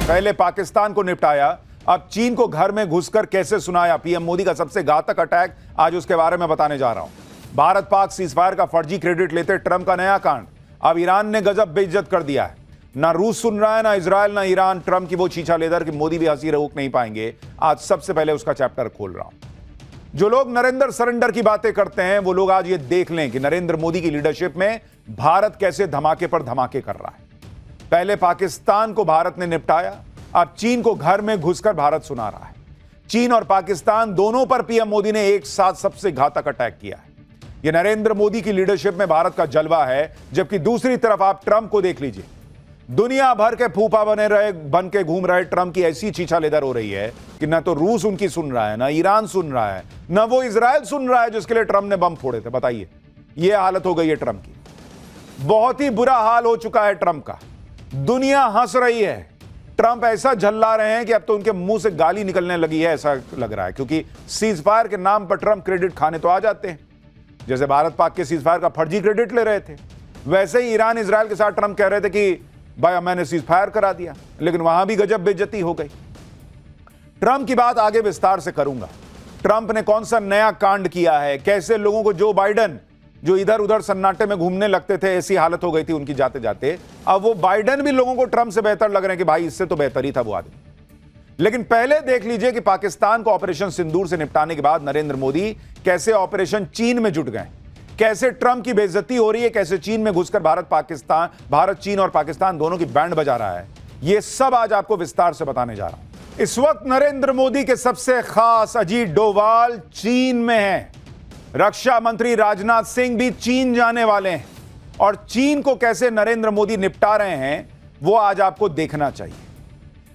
पहले पाकिस्तान को निपटाया, अब चीन को घर में घुसकर कैसे सुनाया। पीएम मोदी का सबसे घातक अटैक, आज उसके बारे में बताने जा रहा हूं। भारत पाक सीजफायर का फर्जी क्रेडिट लेते ट्रंप का नया कांड। अब ईरान ने गजब बेइज्जत कर दिया है। ना रूस सुन रहा है, ना इजराइल, ना ईरान। ट्रंप की वो छीछा लेदर कि मोदी भी हंसी रोक नहीं पाएंगे। आज सबसे पहले उसका चैप्टर खोल रहा हूं। जो लोग नरेंद्र सरेंडर की बातें करते हैं, वो लोग आज ये देख लें कि नरेंद्र मोदी की लीडरशिप में भारत कैसे धमाके पर धमाके कर रहा है। पहले पाकिस्तान को भारत ने निपटाया, अब चीन को घर में घुसकर भारत सुना रहा है। चीन और पाकिस्तान दोनों पर पीएम मोदी ने एक साथ सबसे घातक अटैक किया है। यह नरेंद्र मोदी की लीडरशिप में भारत का जलवा है। जबकि दूसरी तरफ आप ट्रंप को देख लीजिए। दुनिया भर के फूफा बन के घूम रहे ट्रंप की ऐसी छीछा लेदर हो रही है कि ना तो रूस उनकी सुन रहा है, ना ईरान सुन रहा है, ना वो इजराइल सुन रहा है जिसके लिए ट्रंप ने बम फोड़े थे। बताइए, यह हालत हो गई है ट्रंप की। बहुत ही बुरा हाल हो चुका है ट्रंप का। दुनिया हंस रही है। ट्रंप ऐसा झल्ला रहे हैं कि अब तो उनके मुंह से गाली निकलने लगी है, ऐसा लग रहा है। क्योंकि सीजफायर के नाम पर ट्रंप क्रेडिट खाने तो आ जाते हैं। जैसे भारत पाक के सीजफायर का फर्जी क्रेडिट ले रहे थे, वैसे ही ईरान इजराइल के साथ ट्रंप कह रहे थे कि भाई मैंने सीजफायर करा दिया, लेकिन वहां भी गजब बेइज्जती हो गई। ट्रंप की बात आगे विस्तार से करूंगा। ट्रंप ने कौन सा नया कांड किया है, कैसे लोगों को जो बाइडन जो इधर उधर सन्नाटे में घूमने लगते थे, ऐसी हालत हो गई थी उनकी जाते जाते, अब वो बाइडन भी लोगों को ट्रंप से बेहतर लग रहे हैं कि भाई इससे तो बेहतर ही था वो आदमी। लेकिन पहले देख लीजिए कि पाकिस्तान को ऑपरेशन सिंदूर से निपटाने के बाद नरेंद्र मोदी कैसे ऑपरेशन चीन में जुट गए, कैसे ट्रंप की बेइज्जती हो रही है, कैसे चीन में घुसकर भारत चीन और पाकिस्तान दोनों की बैंड बजा रहा है। यह सब आज आपको विस्तार से बताने जा रहा हूं। इस वक्त नरेंद्र मोदी के सबसे खास अजीत डोभाल चीन में हैं। रक्षा मंत्री राजनाथ सिंह भी चीन जाने वाले हैं और चीन को कैसे नरेंद्र मोदी निपटा रहे हैं वो आज आपको देखना चाहिए।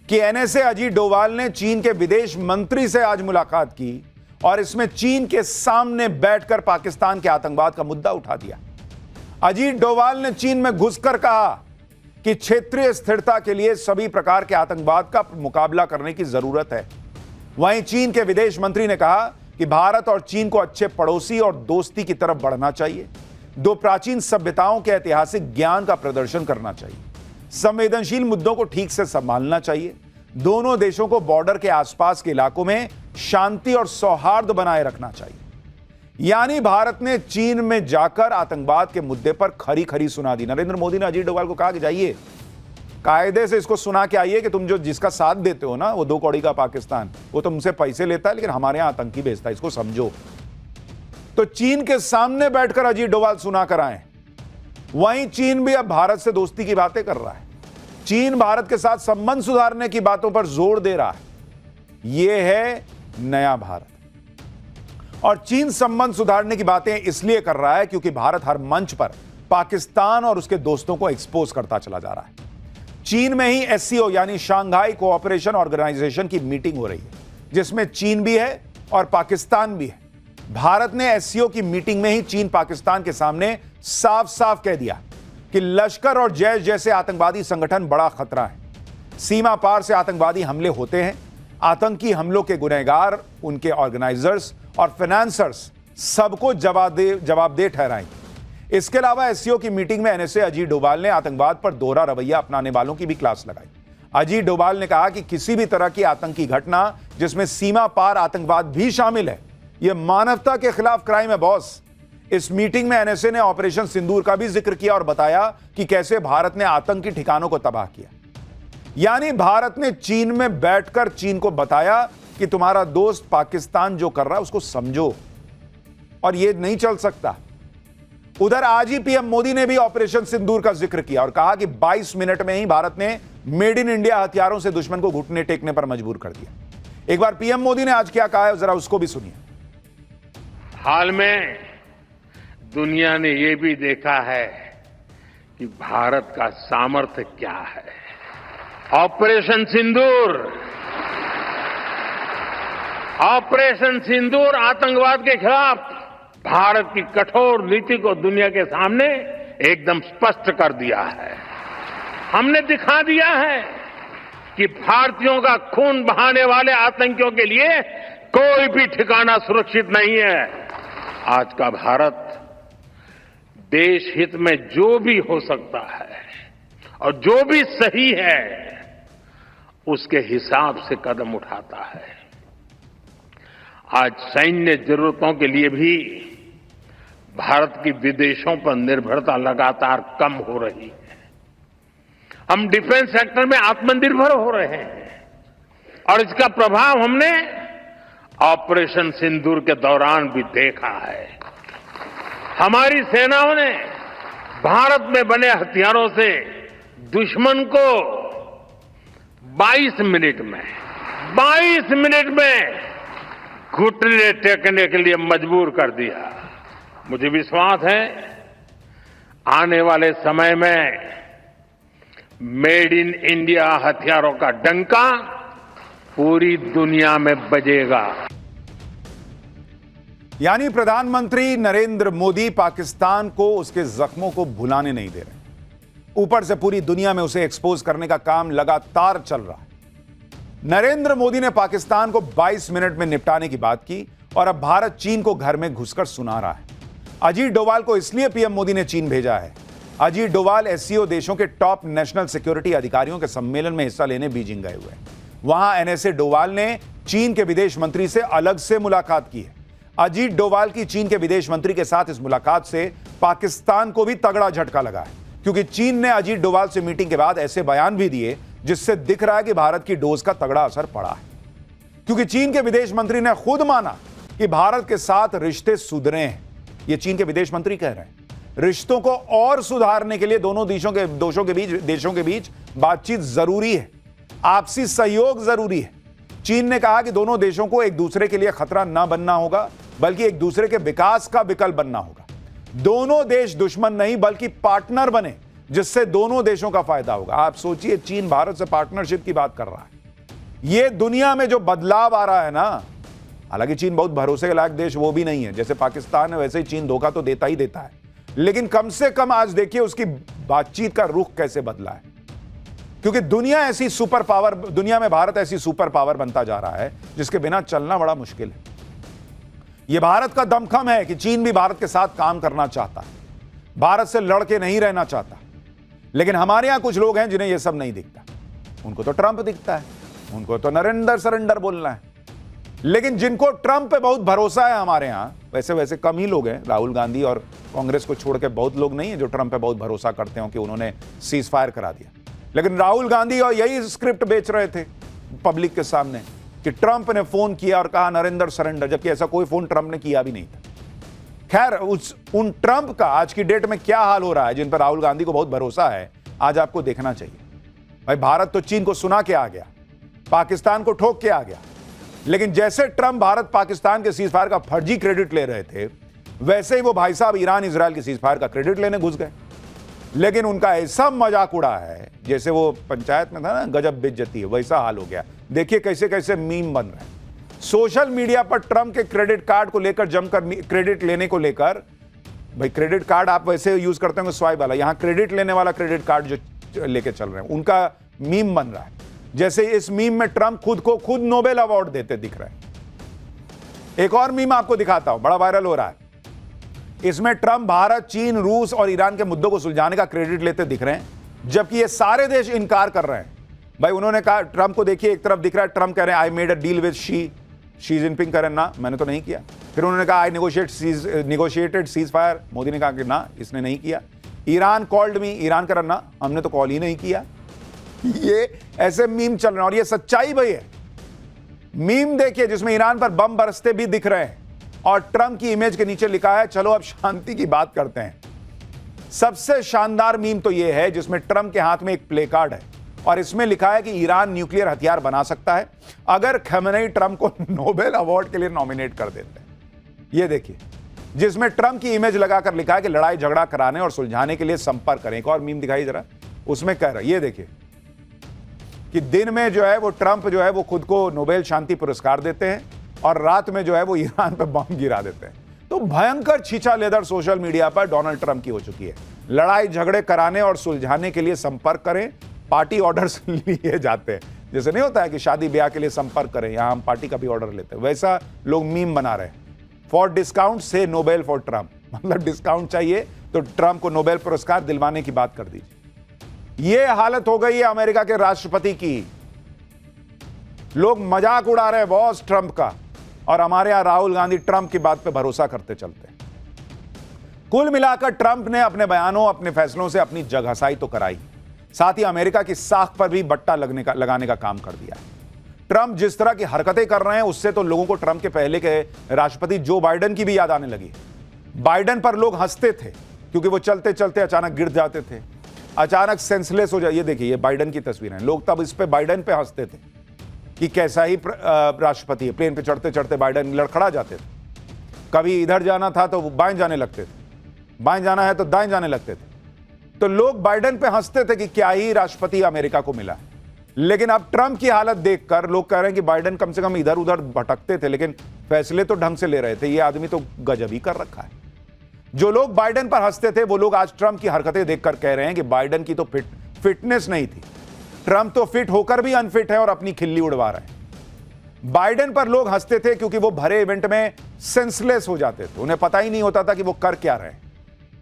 कि एनएसए अजीत डोभाल ने चीन के विदेश मंत्री से आज मुलाकात की और इसमें चीन के सामने बैठकर पाकिस्तान के आतंकवाद का मुद्दा उठा दिया। अजीत डोभाल ने चीन में घुसकर कहा कि क्षेत्रीय स्थिरता के लिए सभी प्रकार के आतंकवाद का मुकाबला करने की जरूरत है। वहीं चीन के विदेश मंत्री ने कहा कि भारत और चीन को अच्छे पड़ोसी और दोस्ती की तरफ बढ़ना चाहिए। दो प्राचीन सभ्यताओं के ऐतिहासिक ज्ञान का प्रदर्शन करना चाहिए। संवेदनशील मुद्दों को ठीक से संभालना चाहिए। दोनों देशों को बॉर्डर के आसपास के इलाकों में शांति और सौहार्द बनाए रखना चाहिए। यानी भारत ने चीन में जाकर आतंकवाद के मुद्दे पर खरी खरी सुना दी। नरेंद्र मोदी ने अजीत डोभाल को कहा कि जाइए, कायदे से इसको सुना के आइए कि तुम जो जिसका साथ देते हो ना, वो 2 कौड़ी का पाकिस्तान, वो तुमसे पैसे लेता है लेकिन हमारे यहां आतंकी भेजता है, इसको समझो। तो चीन के सामने बैठकर अजीत डोभाल सुना कर आए। वहीं चीन भी अब भारत से दोस्ती की बातें कर रहा है। चीन भारत के साथ संबंध सुधारने की बातों पर जोर दे रहा है। यह है नया भारत। और चीन संबंध सुधारने की बातें इसलिए कर रहा है क्योंकि भारत हर मंच पर पाकिस्तान और उसके दोस्तों को एक्सपोज करता चला जा रहा है। चीन में ही एससीओ यानी शांघाई कोऑपरेशन ऑर्गेनाइजेशन की मीटिंग हो रही है, जिसमें चीन भी है और पाकिस्तान भी है। भारत ने एससीओ की मीटिंग में ही चीन पाकिस्तान के सामने साफ साफ कह दिया कि लश्कर और जैश जैसे आतंकवादी संगठन बड़ा खतरा है। सीमा पार से आतंकवादी हमले होते हैं। आतंकी हमलों के गुनहगार, उनके ऑर्गेनाइजर्स और फाइनेंसर्स सबको जवाबदेह ठहराएंगे। इसके अलावा एससीओ की मीटिंग में एनएसए अजीत डोभाल ने आतंकवाद पर दोहरा रवैया अपनाने वालों की भी क्लास लगाई। अजीत डोभाल ने कहा कि किसी भी तरह की आतंकी घटना जिसमें सीमा पार आतंकवाद भी शामिल है, यह मानवता के खिलाफ क्राइम है बॉस। इस मीटिंग में एनएसए ने ऑपरेशन सिंदूर का भी जिक्र किया और बताया कि कैसे भारत ने आतंकी ठिकानों को तबाह किया। यानी भारत ने चीन में बैठकर चीन को बताया कि तुम्हारा दोस्त पाकिस्तान जो कर रहा है उसको समझो, और यह नहीं चल सकता। उधर आज ही पीएम मोदी ने भी ऑपरेशन सिंदूर का जिक्र किया और कहा कि 22 मिनट में ही भारत ने मेड इन इंडिया हथियारों से दुश्मन को घुटने टेकने पर मजबूर कर दिया। एक बार पीएम मोदी ने आज क्या कहा है, जरा उसको भी सुनिए। हाल में दुनिया ने यह भी देखा है कि भारत का सामर्थ्य क्या है। ऑपरेशन सिंदूर आतंकवाद के खिलाफ भारत की कठोर नीति को दुनिया के सामने एकदम स्पष्ट कर दिया है। हमने दिखा दिया है कि भारतीयों का खून बहाने वाले आतंकियों के लिए कोई भी ठिकाना सुरक्षित नहीं है। आज का भारत देश हित में जो भी हो सकता है और जो भी सही है उसके हिसाब से कदम उठाता है। आज सैन्य जरूरतों के लिए भी भारत की विदेशों पर निर्भरता लगातार कम हो रही है। हम डिफेंस सेक्टर में आत्मनिर्भर हो रहे हैं और इसका प्रभाव हमने ऑपरेशन सिंदूर के दौरान भी देखा है। हमारी सेनाओं ने भारत में बने हथियारों से दुश्मन को 22 मिनट में घुटने टेकने के लिए मजबूर कर दिया। मुझे विश्वास है आने वाले समय में मेड इन इंडिया हथियारों का डंका पूरी दुनिया में बजेगा। यानी प्रधानमंत्री नरेंद्र मोदी पाकिस्तान को उसके जख्मों को भुलाने नहीं दे रहे, ऊपर से पूरी दुनिया में उसे एक्सपोज करने का काम लगातार चल रहा है। नरेंद्र मोदी ने पाकिस्तान को 22 मिनट में निपटाने की बात की और अब भारत चीन को घर में घुसकर सुना रहा है। अजीत डोवाल को इसलिए पीएम मोदी ने चीन भेजा है। अजीत डोवाल एससीओ देशों के टॉप नेशनल सिक्योरिटी अधिकारियों के सम्मेलन में हिस्सा लेने बीजिंग गए हुए हैं। वहां एनएसए डोवाल ने चीन के विदेश मंत्री से अलग से मुलाकात की है। अजीत डोवाल की चीन के विदेश मंत्री के साथ इस मुलाकात से पाकिस्तान को भी तगड़ा झटका लगा है, क्योंकि चीन ने अजीत डोवाल से मीटिंग के बाद ऐसे बयान भी दिए जिससे दिख रहा है कि भारत की डोज का तगड़ा असर पड़ा है। क्योंकि चीन के विदेश मंत्री ने खुद माना कि भारत के साथ रिश्ते सुधरे हैं। यह चीन के विदेश मंत्री कह रहे हैं। रिश्तों को और सुधारने के लिए दोनों देशों के बीच बातचीत जरूरी है, आपसी सहयोग जरूरी है। चीन ने कहा कि दोनों देशों को एक दूसरे के लिए खतरा न बनना होगा, बल्कि एक दूसरे के विकास का विकल्प बनना होगा। दोनों देश दुश्मन नहीं बल्कि पार्टनर बने, जिससे दोनों देशों का फायदा होगा। आप सोचिए, चीन भारत से पार्टनरशिप की बात कर रहा है। यह दुनिया में जो बदलाव आ रहा है ना, हालांकि चीन बहुत भरोसे के लायक देश वो भी नहीं है, जैसे पाकिस्तान है वैसे ही चीन धोखा तो देता ही देता है, लेकिन कम से कम आज देखिए उसकी बातचीत का रुख कैसे बदला है। क्योंकि दुनिया में भारत ऐसी सुपर पावर बनता जा रहा है जिसके बिना चलना बड़ा मुश्किल है। यह भारत का दमखम है कि चीन भी भारत के साथ काम करना चाहता है, भारत से लड़के नहीं रहना चाहता। लेकिन हमारे यहां कुछ लोग हैं जिन्हें यह सब नहीं दिखता। उनको तो ट्रंप दिखता है, उनको तो नरेंद्र सरेंडर बोलना है। लेकिन जिनको ट्रंप पे बहुत भरोसा है हमारे यहां, वैसे कम ही लोग हैं। राहुल गांधी और कांग्रेस को छोड़ के बहुत लोग नहीं है जो ट्रंप पे बहुत भरोसा करते हो कि उन्होंने सीज फायर करा दिया। लेकिन राहुल गांधी और यही स्क्रिप्ट बेच रहे थे पब्लिक के सामने कि ट्रंप ने फोन किया और कहा नरेंद्र सरेंडर, जबकि ऐसा कोई फोन ट्रंप ने किया भी नहीं था। खैर, उन ट्रंप का आज की डेट में क्या हाल हो रहा है, जिन पर राहुल गांधी को बहुत भरोसा है, आज आपको देखना चाहिए। भाई, भारत तो चीन को सुना के आ गया, पाकिस्तान को ठोक के आ गया, लेकिन जैसे ट्रंप भारत पाकिस्तान के सीजफायर का फर्जी क्रेडिट ले रहे थे, वैसे ही वो भाई साहब ईरान इजराइल के सीजफायर का क्रेडिट लेने घुस गए। लेकिन उनका ऐसा मजाक उड़ा है, जैसे वो पंचायत में था ना, गजब बेइज्जती है, वैसा हाल हो गया। देखिए कैसे कैसे मीम बन रहे हैं सोशल मीडिया पर ट्रंप के क्रेडिट कार्ड को लेकर, जमकर क्रेडिट लेने को लेकर। भाई, क्रेडिट कार्ड आप वैसे यूज करते होंगे स्वाइप वाला, यहां क्रेडिट लेने वाला क्रेडिट कार्ड जो लेके चल रहे हैं, उनका मीम बन रहा है। जैसे इस मीम में ट्रंप खुद नोबेल अवार्ड देते दिख रहे हैं। एक और मीम आपको दिखाता हूं, बड़ा वायरल हो रहा है। इसमें ट्रंप भारत, चीन, रूस और ईरान के मुद्दों को सुलझाने का क्रेडिट लेते दिख रहे हैं, जबकि ये सारे देश इनकार कर रहे हैं। भाई, उन्होंने कहा, ट्रंप को देखिए, एक तरफ दिख रहा है ट्रंप कह रहे हैं I made a deal with Xi Jinping, कह रहे हैं ना मैंने तो नहीं किया। फिर उन्होंने कहा आई नेगोशिएटेड सीज फायर, मोदी ने कहा कि ना इसने नहीं किया। ईरान कॉल्ड मी, ईरान कह रहा ना हमने तो कॉल ही नहीं किया। ये ऐसे मीम चल रहे हैं और ये सच्चाई भाई है। मीम देखिए जिसमें ईरान पर बम बरसते भी दिख रहे हैं और ट्रंप की इमेज के नीचे लिखा है चलो अब शांति की बात करते हैं। सबसे शानदार मीम तो यह है जिसमें ट्रंप के हाथ में एक प्ले कार्ड है और इसमें लिखा है कि ईरान न्यूक्लियर हथियार बना सकता है अगर खमेनेई ट्रंप को नोबेल अवार्ड के लिए नॉमिनेट कर देते हैं। यह देखिए, जिसमें ट्रंप की इमेज लगाकर लिखा है कि लड़ाई झगड़ा कराने और सुलझाने के लिए संपर्क करें। एक और मीम दिखाई जरा, उसमें कह रहा है, ये देखिए कि दिन में जो है वो ट्रंप जो है वो खुद को नोबेल शांति पुरस्कार देते हैं और रात में जो है वो ईरान पर बम गिरा देते हैं। तो भयंकर छीछा लेदर सोशल मीडिया पर डोनाल्ड ट्रंप की हो चुकी है। लड़ाई झगड़े कराने और सुलझाने के लिए संपर्क करें, पार्टी ऑर्डर्स लिए जाते हैं। जैसे नहीं होता है कि शादी ब्याह के लिए संपर्क करें, यहां हम पार्टी का भी ऑर्डर लेते हैं, वैसा लोग मीम बना रहे हैं। फॉर डिस्काउंट से नोबेल फॉर ट्रंप, मतलब डिस्काउंट चाहिए तो ट्रंप को नोबेल पुरस्कार दिलवाने की बात कर दीजिए। यह हालत हो गई है अमेरिका के राष्ट्रपति की। लोग मजाक उड़ा रहे हैं बॉस ट्रंप का, और हमारे यहां राहुल गांधी ट्रंप की बात पे भरोसा करते चलते हैं। कुल मिलाकर ट्रंप ने अपने बयानों, अपने फैसलों से अपनी जगहसाई तो कराई, साथ ही अमेरिका की साख पर भी बट्टा लगाने का काम कर दिया है। ट्रंप जिस तरह की हरकतें कर रहे हैं उससे तो लोगों को ट्रंप के पहले के राष्ट्रपति जो बाइडेन की भी याद आने लगी। बाइडेन पर लोग हंसते थे क्योंकि वो चलते चलते अचानक गिर जाते थे, अचानक सेंसलेस हो जाए। ये देखिए, ये बाइडेन की तस्वीरें, लोग तब इस पे बाइडेन पे हंसते थे कि कैसा ही राष्ट्रपति है। प्लेन पे चढ़ते चढ़ते बाइडेन लड़खड़ा जाते थे, कभी इधर जाना था तो बाएं जाने लगते थे, बाएं जाना है तो दाएं जाने लगते थे। तो लोग बाइडेन पे हंसते थे कि क्या ही राष्ट्रपति अमेरिका को मिला। लेकिन अब ट्रंप की हालत देखकर लोग कह रहे हैं कि बाइडेन कम से कम इधर उधर भटकते थे लेकिन फैसले तो ढंग से ले रहे थे, ये आदमी तो गजब ही कर रखा है। जो लोग बाइडेन पर हंसते थे वो लोग आज ट्रंप की हरकतें देखकर कह रहे हैं कि बाइडेन की तो फिटनेस नहीं थी, ट्रंप तो फिट होकर भी अनफिट है और अपनी खिल्ली उड़वा रहे हैं। बाइडेन पर लोग हंसते थे क्योंकि वो भरे इवेंट में सेंसलेस हो जाते थे, उन्हें पता ही नहीं होता था कि वो कर क्या रहे हैं।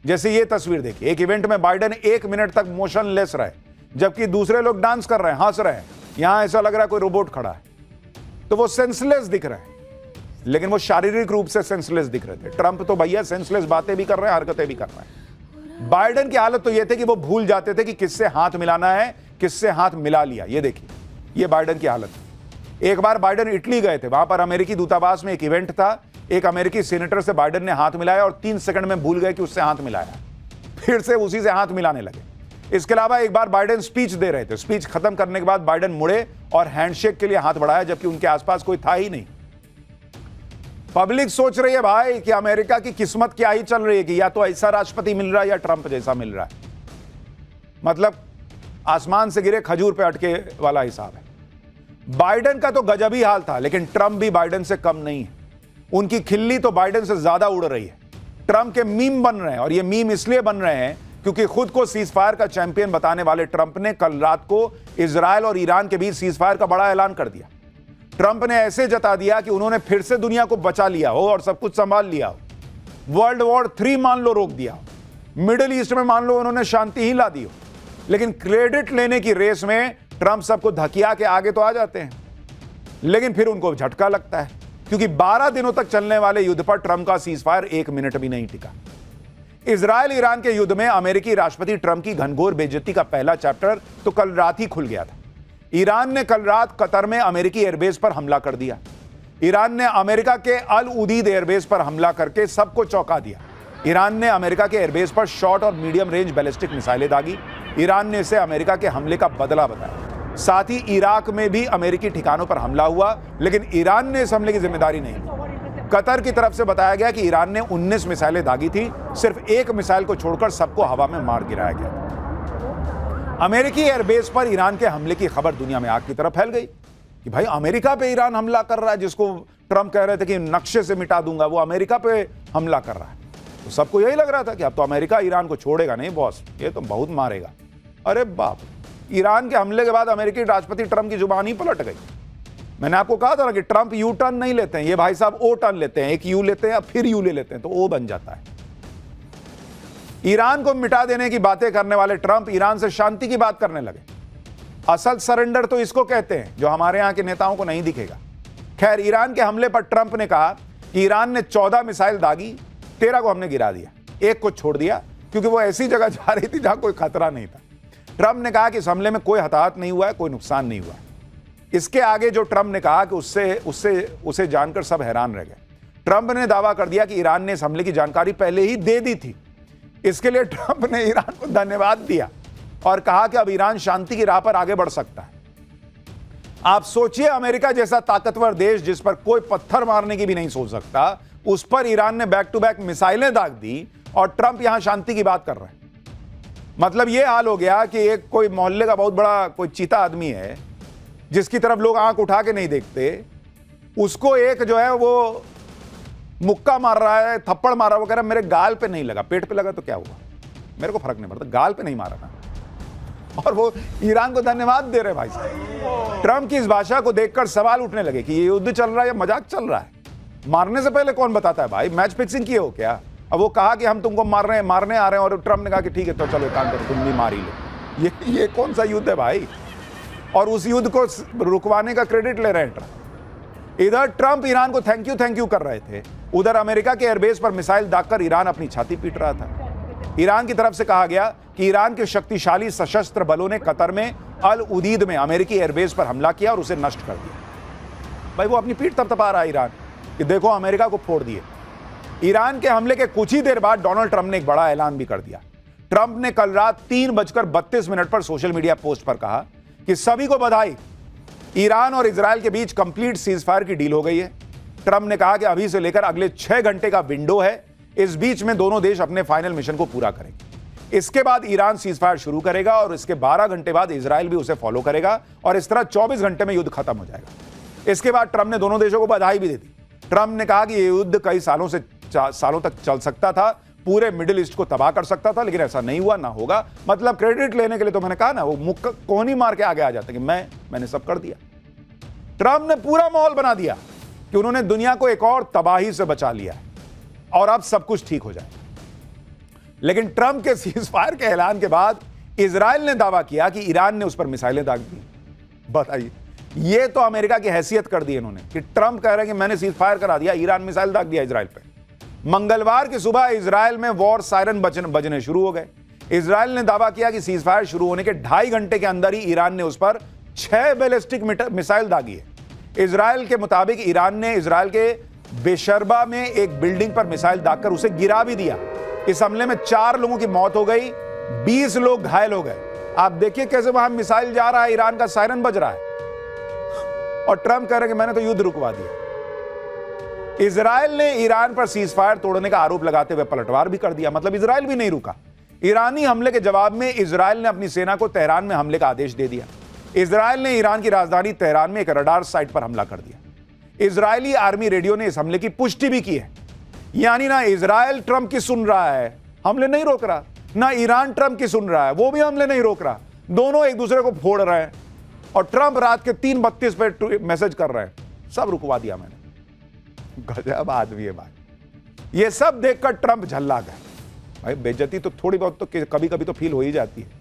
जैसे ये तस्वीर देखिए, एक इवेंट में बाइडेन 1 मिनट तक मोशनलेस रहे जबकि दूसरे लोग डांस कर रहे हैं, हंस रहे हैं, यहां ऐसा लग रहा है कोई रोबोट खड़ा है। तो वो सेंसलेस दिख रहे हैं, लेकिन वो शारीरिक रूप से सेंसलेस दिख रहे थे। ट्रंप तो भैया सेंसलेस बातें भी कर रहे हैं, हरकतें भी कर रहे हैं। बाइडेन की हालत तो ये थी कि वो भूल जाते थे कि किससे हाथ मिलाना है, किससे हाथ मिला लिया। ये देखिए, ये बाइडेन की हालत है। एक बार बाइडेन इटली गए थे, वहां पर अमेरिकी दूतावास में एक इवेंट था, एक अमेरिकी सीनेटर से बाइडेन ने हाथ मिलाया और 3 सेकंड में भूल गए कि उससे हाथ मिलाया, फिर से उसी से हाथ मिलाने लगे। इसके अलावा एक बार बाइडेन स्पीच दे रहे थे, स्पीच खत्म करने के बाद बाइडेन मुड़े और हैंडशेक के लिए हाथ बढ़ाया जबकि उनके आसपास कोई था ही नहीं। पब्लिक सोच रही है भाई कि अमेरिका की किस्मत क्या ही चल रही है कि या तो ऐसा राष्ट्रपति मिल रहा है या ट्रंप जैसा मिल रहा है। मतलब आसमान से गिरे खजूर पे अटके वाला हिसाब है। बाइडेन का तो गजब ही हाल था, लेकिन ट्रंप भी बाइडेन से कम नहीं है। उनकी खिल्ली तो बाइडेन से ज्यादा उड़ रही है। ट्रंप के मीम बन रहे हैं, और ये मीम इसलिए बन रहे हैं क्योंकि खुद को सीजफायर का चैंपियन बताने वाले ट्रंप ने कल रात को इजरायल और ईरान के बीच सीजफायर का बड़ा ऐलान कर दिया। ट्रंप ने ऐसे जता दिया कि उन्होंने फिर से दुनिया को बचा लिया हो और सब कुछ संभाल लिया हो। वर्ल्ड वॉर 3 मान लो रोक दिया हो, मिडिल ईस्ट में मान लो उन्होंने शांति ही ला दी हो। लेकिन क्रेडिट लेने की रेस में ट्रंप सबको धकिया के आगे तो आ जाते हैं, लेकिन फिर उनको झटका लगता है क्योंकि 12 दिनों तक चलने वाले युद्ध पर ट्रंप का सीजफायर 1 मिनट भी नहीं टिका। इजरायल ईरान के युद्ध में अमेरिकी राष्ट्रपति ट्रंप की घनघोर बेइज्जती का पहला चैप्टर तो कल रात ही खुल गया था। ईरान ने कल रात कतर में अमेरिकी एयरबेस पर हमला कर दिया। ईरान ने अमेरिका के अल उदीद एयरबेस पर हमला करके सबको चौंका दिया। ईरान ने अमेरिका के एयरबेस पर शॉर्ट और मीडियम रेंज बैलिस्टिक मिसाइलें दागी। ईरान ने इसे अमेरिका के हमले का बदला बताया। साथ ही इराक में भी अमेरिकी ठिकानों पर हमला हुआ, लेकिन ईरान ने इस हमले की जिम्मेदारी नहीं ली। कतर की तरफ से बताया गया कि ईरान ने 19 मिसाइलें दागी थी, सिर्फ 1 मिसाइल को छोड़कर सबको हवा में मार गिराया गया। अमेरिकी एयरबेस पर ईरान के हमले की खबर दुनिया में आग की तरफ फैल गई कि भाई अमेरिका पे ईरान हमला कर रहा है, जिसको ट्रंप कह रहे थे कि नक्शे से मिटा दूंगा, वो अमेरिका पे हमला कर रहा है। तो सबको यही लग रहा था कि अब तो अमेरिका ईरान को छोड़ेगा नहीं बॉस, ये तो बहुत मारेगा। अरे बाप, ईरान के हमले के बाद अमेरिकी राष्ट्रपति ट्रंप की जुबान ही पलट गई। मैंने आपको कहा था ना कि ट्रंप यू टर्न नहीं लेते हैं, ये भाई साहब ओ टर्न लेते हैं, एक यू लेते हैं फिर यू ले लेते हैं तो ओ बन जाता है। ईरान को मिटा देने की बातें करने वाले ट्रंप ईरान से शांति की बात करने लगे। असल सरेंडर तो इसको कहते हैं, जो हमारे यहां के नेताओं को नहीं दिखेगा। खैर, ईरान के हमले पर ट्रंप ने कहा कि ईरान ने 14 मिसाइल दागी, 13 को हमने गिरा दिया, 1 को छोड़ दिया क्योंकि वो ऐसी जगह जा रही थी जहां कोई खतरा नहीं था। ट्रंप ने कहा कि इस हमले में कोई हताहत नहीं हुआ है, कोई नुकसान नहीं हुआ। इसके आगे जो ट्रंप ने कहा कि उसे जानकर सब हैरान रह गए। ट्रंप ने दावा कर दिया कि ईरान ने इस हमले की जानकारी पहले ही दे दी थी। इसके लिए ट्रंप ने ईरान को धन्यवाद दिया और कहा कि अब ईरान शांति की राह पर आगे बढ़ सकता है। आप सोचिए, अमेरिका जैसा ताकतवर देश जिस पर कोई पत्थर मारने की भी नहीं सोच सकता, उस पर ईरान ने बैक टू बैक मिसाइलें दाग दी और ट्रंप यहां शांति की बात कर रहे हैं। मतलब यह हाल हो गया कि एक कोई मोहल्ले का बहुत बड़ा कोई चीता आदमी है जिसकी तरफ लोग आंख उठा के नहीं देखते, उसको एक जो है वो मुक्का मार रहा है, थप्पड़ मार रहा है, वो कह रहा है मेरे गाल पे नहीं लगा, पेट पे लगा तो क्या हुआ, मेरे को फर्क नहीं पड़ता, गाल पे नहीं मारा ना। और वो ईरान को धन्यवाद दे रहे भाई साहब। ट्रंप की इस भाषा को देखकर सवाल उठने लगे कि ये युद्ध चल रहा है या मजाक चल रहा है। मारने से पहले कौन बताता है भाई, मैच फिक्सिंग किए हो क्या? अब वो कहा कि हम तुमको मारने आ रहे हैं और ट्रंप ने कहा कि ठीक है तो चलो काम करो, तुम भी मार ही लो। ये कौन सा युद्ध है भाई? और उस युद्ध को रुकवाने का क्रेडिट ले रहे हैं ट्रंप। इधर ट्रंप ईरान को थैंक यू कर रहे थे, उधर अमेरिका के एयरबेस पर मिसाइल दागकर ईरान अपनी छाती पीट रहा था। ईरान की तरफ से कहा गया कि ईरान के शक्तिशाली सशस्त्र बलों ने कतर में अल उदीद में अमेरिकी एयरबेस पर हमला किया और उसे नष्ट कर दिया। भाई वो अपनी पीठ तपतपा रहा है ईरान कि देखो अमेरिका को फोड़ दिए। ईरान के हमले के कुछ ही देर बाद डोनाल्ड ट्रंप ने एक बड़ा ऐलान भी कर दिया। ट्रंप ने कल रात 3:32 पर सोशल मीडिया पोस्ट पर कहा कि सभी को बधाई, ईरान और इजराइल के बीच कंप्लीट सीजफायर की डील हो गई है। ट्रंप ने कहा कि अभी से लेकर अगले 6 घंटे का विंडो है, इस बीच में दोनों देश अपने फाइनल मिशन को पूरा करेंगे। इसके बाद ईरान सीजफायर शुरू करेगा और इसके 12 घंटे बाद इजराइल भी उसे फॉलो करेगा और इस तरह 24 घंटे में युद्ध खत्म हो जाएगा। इसके बाद ट्रंप ने दोनों देशों को बधाई भी दे दी। ट्रंप ने कहा कि यह युद्ध कई सालों तक चल सकता था, पूरे मिडिल ईस्ट को तबाह कर सकता था, लेकिन ऐसा नहीं हुआ, ना होगा। मतलब क्रेडिट लेने के लिए तो मैंने कहा ना, वो मुक्का कोहनी मार के आगे आ जाते कि मैंने सब कर दिया। ट्रंप ने पूरा माहौल बना दिया कि उन्होंने दुनिया को एक और तबाही से बचा लिया है और अब सब कुछ ठीक हो जाए। लेकिन ट्रंप के सीजफायर के ऐलान के बाद इजराइल ने दावा किया कि ईरान ने उस पर मिसाइलें दाग दी। बताइए, ये तो अमेरिका की हैसियत कर दी इन्होंने कि ट्रंप कह रहे हैं कि मैंने सीजफायर करा दिया, ईरान मिसाइल दाग दिया इजराइल पे। मंगलवार की सुबह इजराइल में वॉर सायरन बजने शुरू हो गए। इजराइल ने दावा किया कि सीजफायर शुरू होने के 2.5 घंटे के अंदर ही ईरान ने उस पर 6 बैलिस्टिक मिसाइल दागी है। इजराइल के मुताबिक ईरान ने इजराइल के बेशरबा में एक बिल्डिंग पर मिसाइल दागकर उसे गिरा भी दिया। इस हमले में 4 लोगों की मौत हो गई, 20 लोग घायल हो गए। आप देखिए कैसे वहां मिसाइल जा रहा है, ईरान का सायरन बज रहा है और ट्रंप कह रहे हैं कि मैंने तो युद्ध रुकवा दिया। इजराइल ने ईरान पर सीजफायर तोड़ने का आरोप लगाते हुए पलटवार भी कर दिया। मतलब इजराइल भी नहीं रुका। ईरानी हमले के जवाब में इजराइल ने अपनी सेना को तेहरान में हमले का आदेश दे दिया। इजराइल ने ईरान की राजधानी तेहरान में एक रडार साइट पर हमला कर दिया। इजरायली आर्मी रेडियो ने इस हमले की पुष्टि भी की है। यानी ना इजराइल ट्रंप की सुन रहा है, हमले नहीं रोक रहा, ना ईरान ट्रंप की सुन रहा है, वो भी हमले नहीं रोक रहा। दोनों एक दूसरे को फोड़ रहे हैं और ट्रंप रात के 3:32 पे मैसेज कर रहे हैं, सब रुकवा दिया मैंने। गजब आदमी है भाई। ये सब देखकर ट्रंप झल्ला गए। भाई बेइज्जती तो थोड़ी बहुत तो कभी कभी तो फील हो ही जाती है।